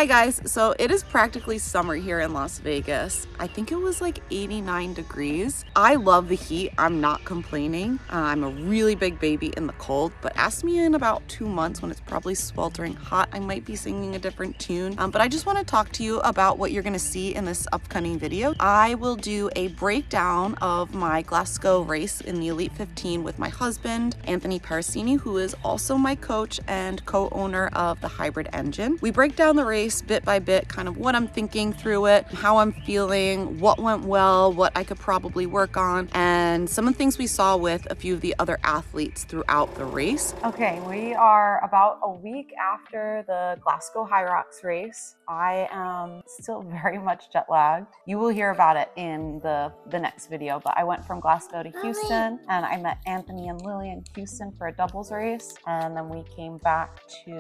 Hi guys, so it is practically summer here in Las Vegas. I think it was like 89 degrees. I love the heat, I'm not complaining. I'm a really big baby in the cold, but ask me in about 2 months when it's probably sweltering hot, I might be singing a different tune. But I just want to talk to you about what you're gonna see in this upcoming video. I will do a breakdown of my Glasgow race in the Elite 15 with my husband, Anthony Parasini, who is also my coach and co-owner of the Hybrid Engine. We break down the race bit by bit, kind of what I'm thinking through it, how I'm feeling, what went well, what I could probably work on, and some of the things we saw with a few of the other athletes throughout the race. Okay, we are about a week after the Glasgow HYROX race. I am still very much jet lagged. You will hear about it in the next video, but I went from Glasgow to Houston and I met Anthony and Lily in Houston for a doubles race, and then we came back to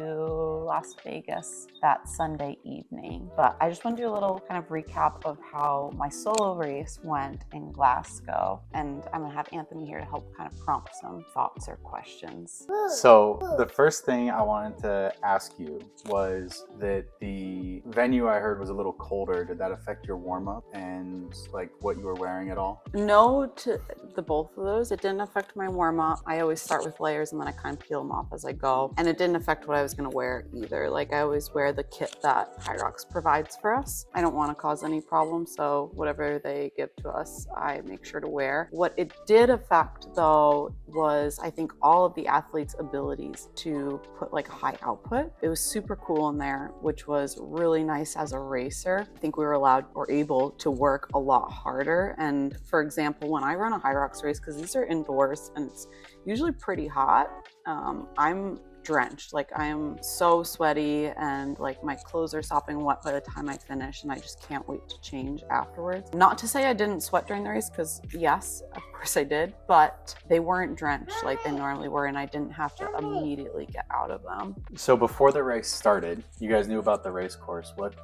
Las Vegas that Sunday evening. But I just want to do a little kind of recap of how my solo race went in Glasgow, and I'm gonna have Anthony here to help kind of prompt some thoughts or questions. So the first thing I wanted to ask you was that the venue I heard was a little colder. Did that affect your warm-up and like what you were wearing at all? No to the both of those. It didn't affect my warm-up. I always start with layers and then I kind of peel them off as I go. And it didn't affect what I was gonna wear either. Like I always wear the kit that HYROX provides for us. I don't want to cause any problems, so whatever they give to us, I make sure to wear. What it did affect though was, I think, all of the athletes' abilities to put like a high output. It was super cool in there, which was really nice as a racer. I think we were allowed or able to work a lot harder. And for example, when I run a HYROX race, because these are indoors and it's usually pretty hot, I'm drenched. Like I am so sweaty and like my clothes are sopping wet by the time I finish, and I just can't wait to change afterwards. Not to say I didn't sweat during the race, because yes, of course I did, but they weren't drenched like they normally were, and I didn't have to immediately get out of them. So before the race started, you guys knew about the race course. What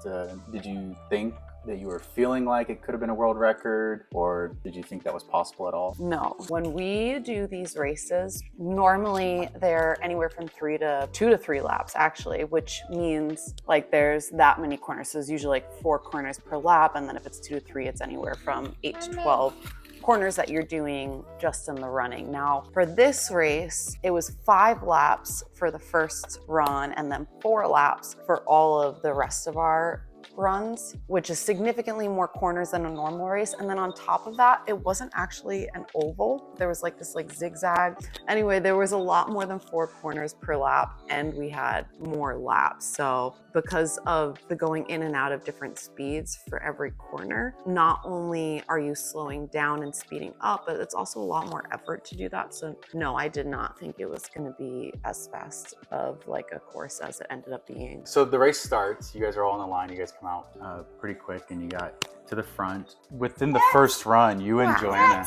did you think that you were feeling like it could have been a world record, or did you think that was possible at all? No. When we do these races, normally they're anywhere from 2 to 3 laps actually, which means like there's that many corners. So it's usually like 4 corners per lap, and then if it's 2 to 3, it's anywhere from 8 to 12 corners that you're doing just in the running. Now for this race, it was 5 laps for the first run and then 4 laps for all of the rest of our runs, which is significantly more corners than a normal race. And then on top of that, it wasn't actually an oval. There was like this like zigzag. Anyway, there was a lot more than 4 corners per lap, and we had more laps. So because of the going in and out of different speeds for every corner, not only are you slowing down and speeding up, but it's also a lot more effort to do that. So no, I did not think it was going to be as fast of like a course as it ended up being. So the race starts, you guys are all on the line, you guys come out pretty quick and you got to the front. Within the first run, you and Joanna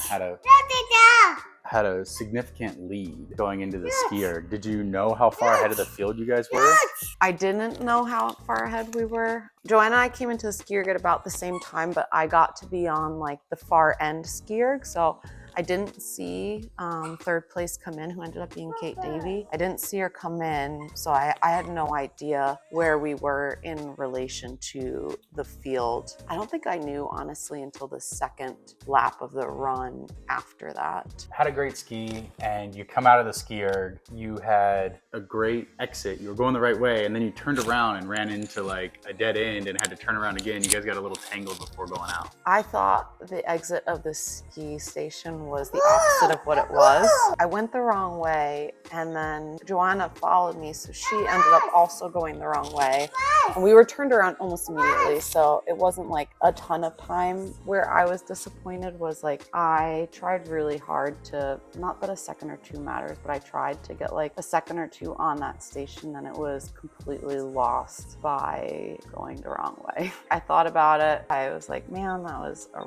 had a significant lead going into the skier. Did you know how far ahead of the field you guys were? I didn't know how far ahead we were. Joanna and I came into the ski erg at about the same time, but I got to be on like the far end ski erg, so I didn't see third place come in, who ended up being Kate Davey. I didn't see her come in, so I had no idea where we were in relation to the field. I don't think I knew, honestly, until the second lap of the run after that. Had a great ski, and you come out of the ski erg, you had a great exit. You were going the right way, and then you turned around and ran into like a dead end and had to turn around again. You guys got a little tangled before going out. I thought the exit of the ski station was the opposite of what it was. I went the wrong way, and then Joanna followed me, so she ended up also going the wrong way. And we were turned around almost immediately, so it wasn't like a ton of time. Where I was disappointed was like I tried really hard to, not that a second or 2 matters, but I tried to get like a second or 2 on that station, and it was completely lost by going the wrong way. I thought about it. I was like, man, that was a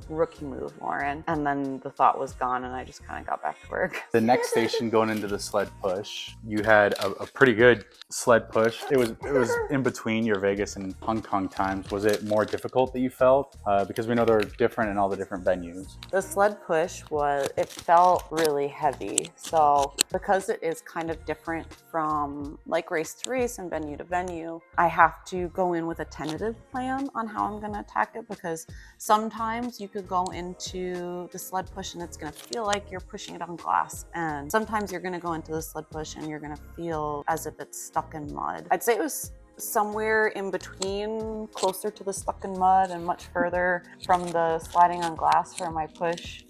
rookie move, Lauren. And then the thought was gone, and I just kind of got back to work. The next station going into the sled push, you had a pretty good sled push. It was in between your Vegas and Hong Kong times. Was it more difficult that you felt? Because we know they're different in all the different venues. The sled push it felt really heavy. So because it is kind of different from like race to race and venue to venue, I have to go in with a tentative plan on how I'm going to attack it, because sometimes you could go into the sled push and it's going to feel like you're pushing it on glass, and sometimes you're going to go into the sled push and you're going to feel as if it's stuck in mud. I'd say it was somewhere in between, closer to the stuck in mud and much further from the sliding on glass for my push.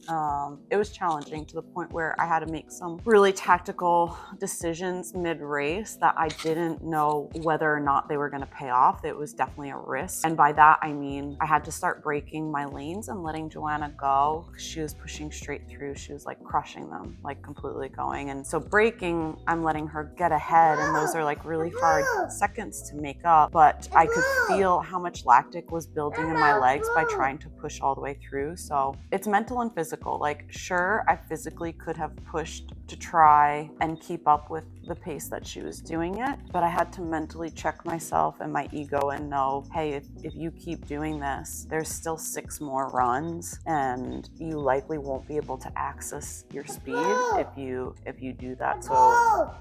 It was challenging to the point where I had to make some really tactical decisions mid-race that I didn't know whether or not they were going to pay off. It was definitely a risk. And by that, I mean, I had to start breaking my lanes and letting Joanna go. She was pushing straight through. She was like crushing them, like completely going. And so braking, I'm letting her get ahead. And those are like really hard seconds to make up. But I could feel how much lactic was building in my legs by trying to push all the way through. So it's mental and physical. Like, sure, I physically could have pushed to try and keep up with the pace that she was doing it, but I had to mentally check myself and my ego and know, hey, if you keep doing this, there's still 6 more runs and you likely won't be able to access your speed if you do that. So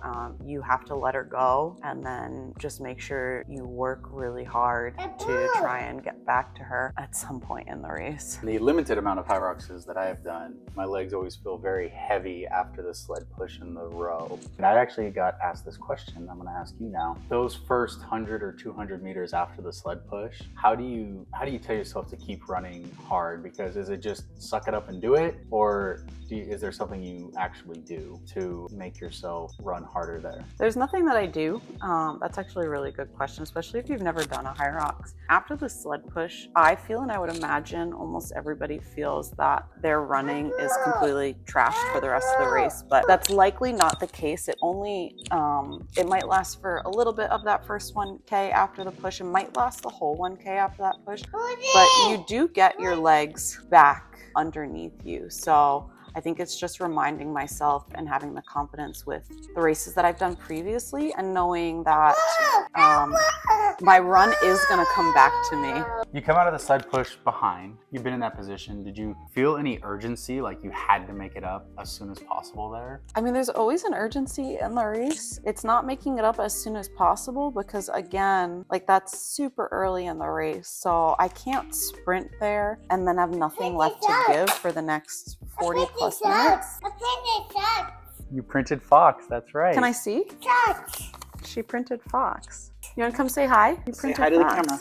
you have to let her go and then just make sure you work really hard to try and get back to her at some point in the race. The limited amount of HYROXs that I have done, my legs always feel very heavy after the sled push in the row. And I actually got asked this question, I'm gonna ask you now. Those first 100 or 200 meters after the sled push, how do you tell yourself to keep running hard? Because is it just suck it up and do it? Or is there something you actually do to make yourself run harder there? There's nothing that I do. That's actually a really good question, especially if you've never done a HYROX. After the sled push, I feel, and I would imagine almost everybody feels, that their running is completely trashed for the rest of the race, but that's likely not the case. It only, it might last for a little bit of that first 1K after the push. It might last the whole 1K after that push, but you do get your legs back underneath you. So I think it's just reminding myself and having the confidence with the races that I've done previously and knowing that my run is gonna come back to me. You come out of the sled push behind, you've been in that position. Did you feel any urgency, like you had to make it up as soon as possible there? I mean, there's always an urgency in the race. It's not making it up as soon as possible because, again, like that's super early in the race. So I can't sprint there and then have nothing left to give for the next 40 plus minutes. You printed Fox, that's right. Can I see? She printed Fox. You want to come say hi? You printed Say hi to Fox. the camera.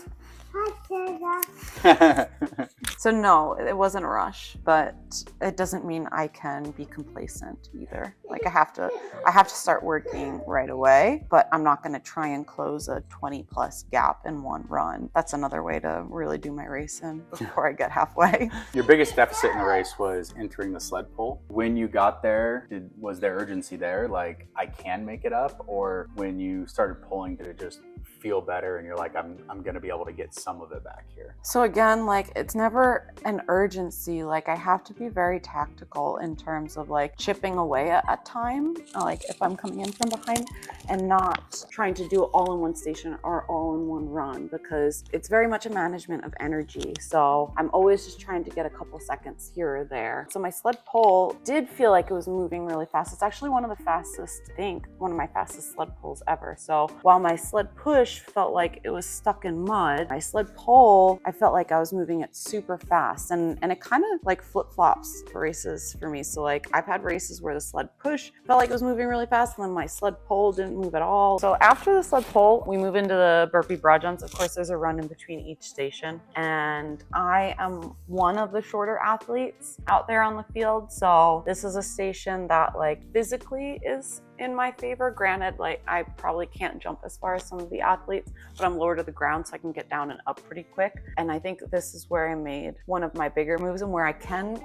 So no, it wasn't a rush, but it doesn't mean I can be complacent either. Like I have to start working right away, but I'm not going to try and close a 20 plus gap in one run. That's another way to really do my racing before I get halfway. Your biggest deficit in the race was entering the sled pull. When you got there, was there urgency there? Like, I can make it up? Or when you started pulling, did it just feel better and you're like, I'm going to be able to get some of it back here? So again, like it's never an urgency. Like I have to be very tactical in terms of like chipping away at time. Like if I'm coming in from behind and not trying to do it all in one station or all in one run, because it's very much a management of energy. So I'm always just trying to get a couple seconds here or there. So my sled pull did feel like it was moving really fast. It's actually one of the fastest, I think, one of my fastest sled pulls ever. So while my sled push felt like it was stuck in mud, my sled pull, I felt like I was moving it super fast, and it kind of like flip-flops races for me. So like I've had races where the sled push felt like it was moving really fast and then my sled pull didn't move at all. So after the sled pull, we move into the burpee broad jumps. Of course, there's a run in between each station, and I am one of the shorter athletes out there on the field. So this is a station that like physically is in my favor. Granted, like I probably can't jump as far as some of the athletes, but I'm lower to the ground so I can get down and up pretty quick. And I think this is where I made one of my bigger moves and where I can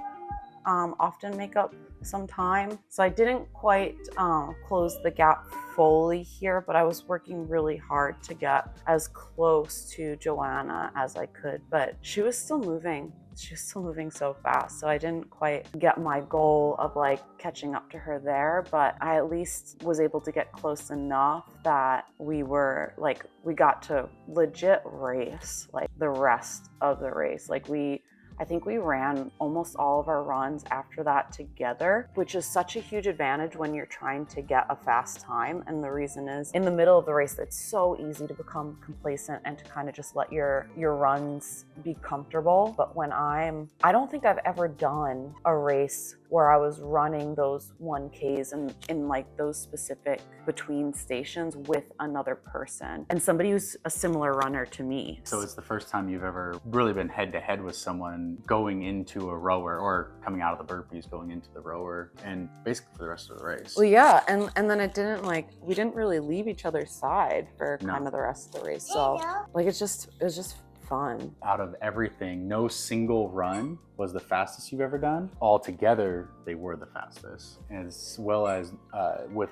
often make up some time. So I didn't quite close the gap fully here, but I was working really hard to get as close to Joanna as I could, but she was still moving. She was still moving so fast. So I didn't quite get my goal of like catching up to her there, but I at least was able to get close enough that we got to legit race like the rest of the race. Like we I think we ran almost all of our runs after that together, which is such a huge advantage when you're trying to get a fast time. And the reason is in the middle of the race, it's so easy to become complacent and to kind of just let your runs be comfortable. But when I don't think I've ever done a race where I was running those 1Ks and in like those specific between stations with another person and somebody who's a similar runner to me. So it's the first time you've ever really been head to head with someone going into a rower or coming out of the burpees, going into the rower and basically for the rest of the race. Well, yeah. And then it didn't we didn't really leave each other's side for kind of the rest of the race. So like, it was just fun. Out of everything, no single run was the fastest you've ever done. Altogether, they were the fastest. As well as with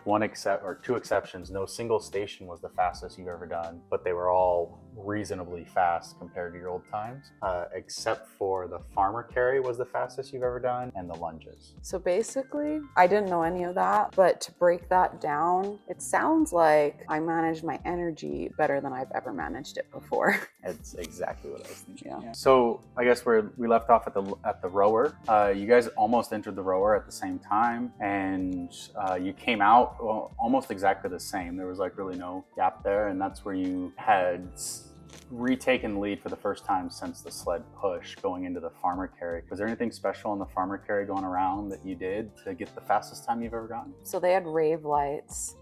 two exceptions, no single station was the fastest you've ever done, but they were all reasonably fast compared to your old times, except for the farmer carry was the fastest you've ever done and the lunges. So basically, I didn't know any of that, but to break that down, it sounds like I managed my energy better than I've ever managed it before. It's exactly what I was thinking. Yeah. So I guess we left off at the rower. You guys almost entered the rower at the same time, and you came out almost exactly the same. There was like really no gap there, and that's where you had retaken the lead for the first time since the sled push going into the farmer carry. Was there anything special in the farmer carry going around that you did to get the fastest time you've ever gotten? So they had rave lights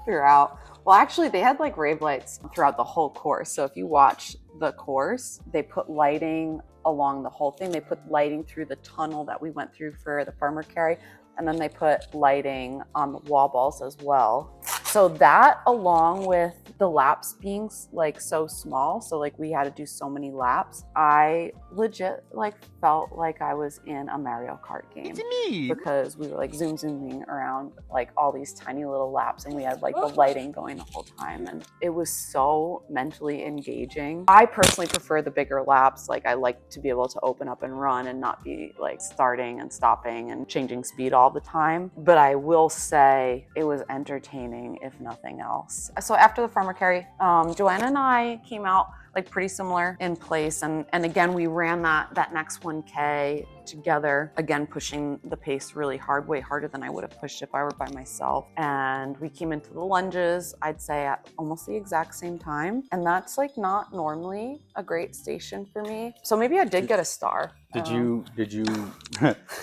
throughout. Well, actually, they had like rave lights throughout the whole course. So if you watch the course, they put lighting along the whole thing. They put lighting through the tunnel that we went through for the farmer carry. And then they put lighting on the wall balls as well. So that, along with the laps being like so small, so like we had to do so many laps, I legit like felt like I was in a Mario Kart game. It's me! Because we were like zooming around like all these tiny little laps, and we had like the lighting going the whole time, and it was so mentally engaging. I personally prefer the bigger laps. Like, I like to be able to open up and run and not be like starting and stopping and changing speed all the time. But I will say it was entertaining, if nothing else. So after the farmer carry, Joanna and I came out like pretty similar in place. And again, we ran that next 1K together, again, pushing the pace really hard, way harder than I would have pushed if I were by myself. And we came into the lunges, I'd say at almost the exact same time. And that's like not normally a great station for me. So maybe I did get a star. Do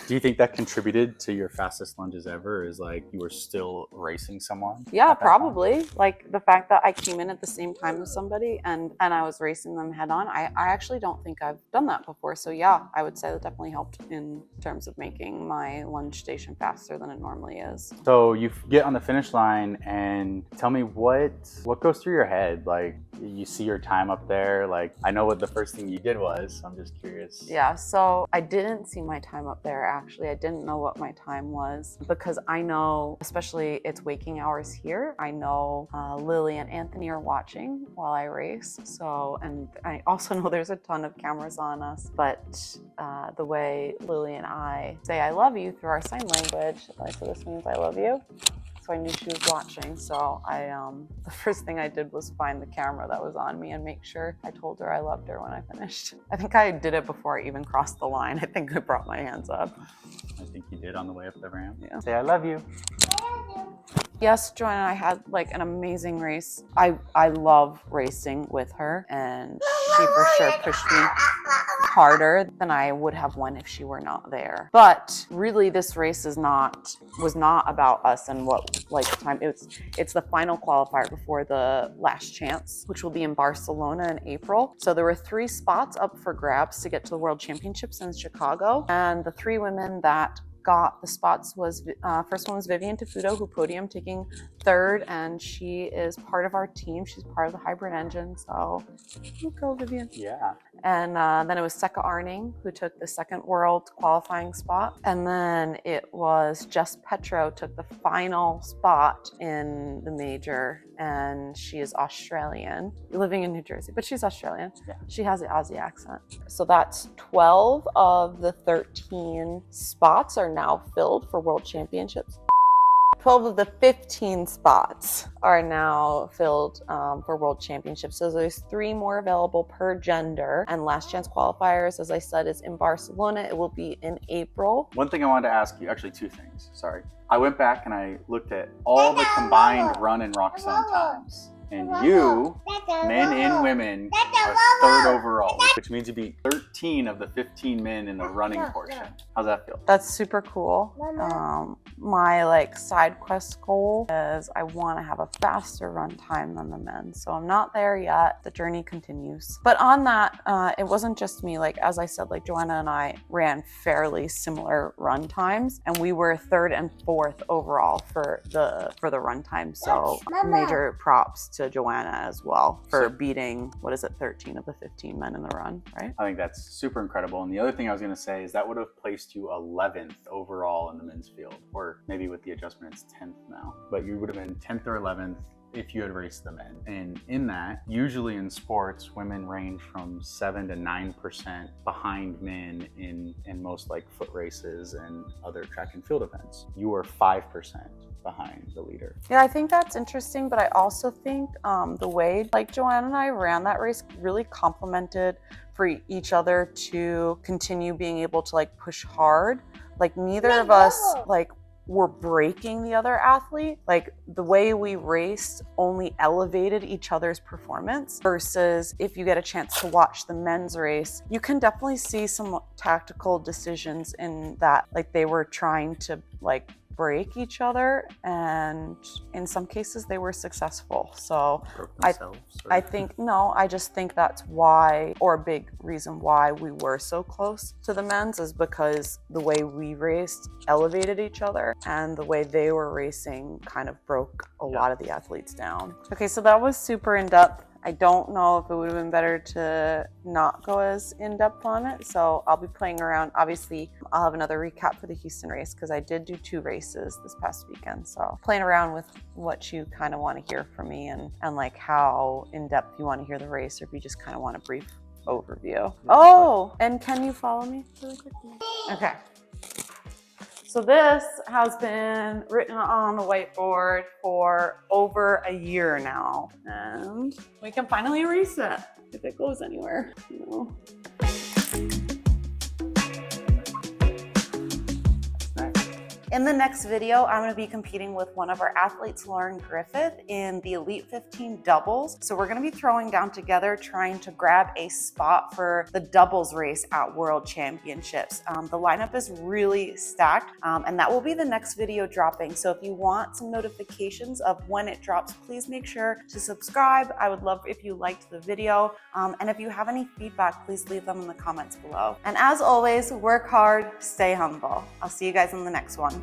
you think that contributed to your fastest lunges ever? Is like you were still racing someone? Yeah, probably. Like the fact that I came in at the same time as somebody and I was racing them head on. I actually don't think I've done that before. So yeah, I would say that definitely helped in terms of making my lunge station faster than it normally is. So you get on the finish line, and tell me what goes through your head? Like, you see your time up there. Like, I know what the first thing you did was. I'm just curious. Yeah, so I didn't see my time up there, actually. I didn't know what my time was because I know, especially it's waking hours here, I know Lily and Anthony are watching while I race. So, and I also know there's a ton of cameras on us, but the way Lily and I say I love you through our sign language, so this means I love you. So I knew she was watching. So the first thing I did was find the camera that was on me and make sure I told her I loved her when I finished. I think I did it before I even crossed the line. I think I brought my hands up. I think you did on the way up the ramp. Yeah. Say, I love you. Yes, Joanna and I had like an amazing race. I love racing with her, and she for sure pushed me harder than I would have won if she were not there. But really, this race was not about us and what like time. It's the final qualifier before the last chance, which will be in Barcelona in April. So there were 3 spots up for grabs to get to the World Championships in Chicago, and the 3 women that got the spots was first one was Vivian Tafuto, who podiumed, taking 3rd, and she is part of our team. She's part of the hybrid engine, so go Vivian. Yeah. And then it was Seka Arning, who took the 2nd world qualifying spot, and then it was Jess Petro took the final spot in the major, and she is Australian, living in New Jersey, but she's Australian. Yeah. She has an Aussie accent. So that's 12 of the 13 spots are now filled for World Championships. 12 of the 15 spots are now filled for World Championships. So there's 3 more available per gender. And last chance qualifiers, as I said, is in Barcelona. It will be in April. One thing I wanted to ask you, actually 2 things, sorry. I went back and I looked at all the combined run and rock zone times. And you, men and women, are 3rd overall, which means you beat 13 of the 15 men in the running portion. How's that feel? That's super cool. My like side quest goal is I want to have a faster run time than the men. So I'm not there yet. The journey continues. But on that, it wasn't just me. Like, as I said, like Joanna and I ran fairly similar run times, and we were 3rd and 4th overall for the run time. So major props to Joanna as well for beating, 13 of the 15 men in the run, right? I think that's super incredible. And the other thing I was going to say is that would have placed you 11th overall in the men's field, or maybe with the adjustment it's 10th now, but you would have been 10th or 11th if you had raced the men. And in that, usually in sports, women range from 7 to 9% behind men in most like foot races and other track and field events. You were 5% behind the leader. Yeah, I think that's interesting, but I also think the way like Joanna and I ran that race really complemented for each other to continue being able to like push hard. Like neither of us like were breaking the other athlete. Like the way we raced only elevated each other's performance, versus if you get a chance to watch the men's race, you can definitely see some tactical decisions in that, like they were trying to like break each other, and in some cases they were successful. So I just think that's why, or a big reason why we were so close to the men's, is because the way we raced elevated each other, and the way they were racing kind of broke a lot of the athletes down. Okay, so that was super in-depth. I don't know if it would have been better to not go as in-depth on it, so I'll be playing around. Obviously, I'll have another recap for the Houston race because I did do 2 races this past weekend, so playing around with what you kind of want to hear from me, and like how in-depth you want to hear the race, or if you just kind of want a brief overview. Oh, and can you follow me really quickly? Okay. So this has been written on the whiteboard for over a year now, and we can finally erase it if it goes anywhere, you know. In the next video, I'm going to be competing with one of our athletes, Lauren Griffith, in the Elite 15 doubles. So we're going to be throwing down together, trying to grab a spot for the doubles race at World Championships. The lineup is really stacked, and that will be the next video dropping. So if you want some notifications of when it drops, please make sure to subscribe. I would love if you liked the video. And if you have any feedback, please leave them in the comments below. And as always, work hard, stay humble. I'll see you guys in the next one.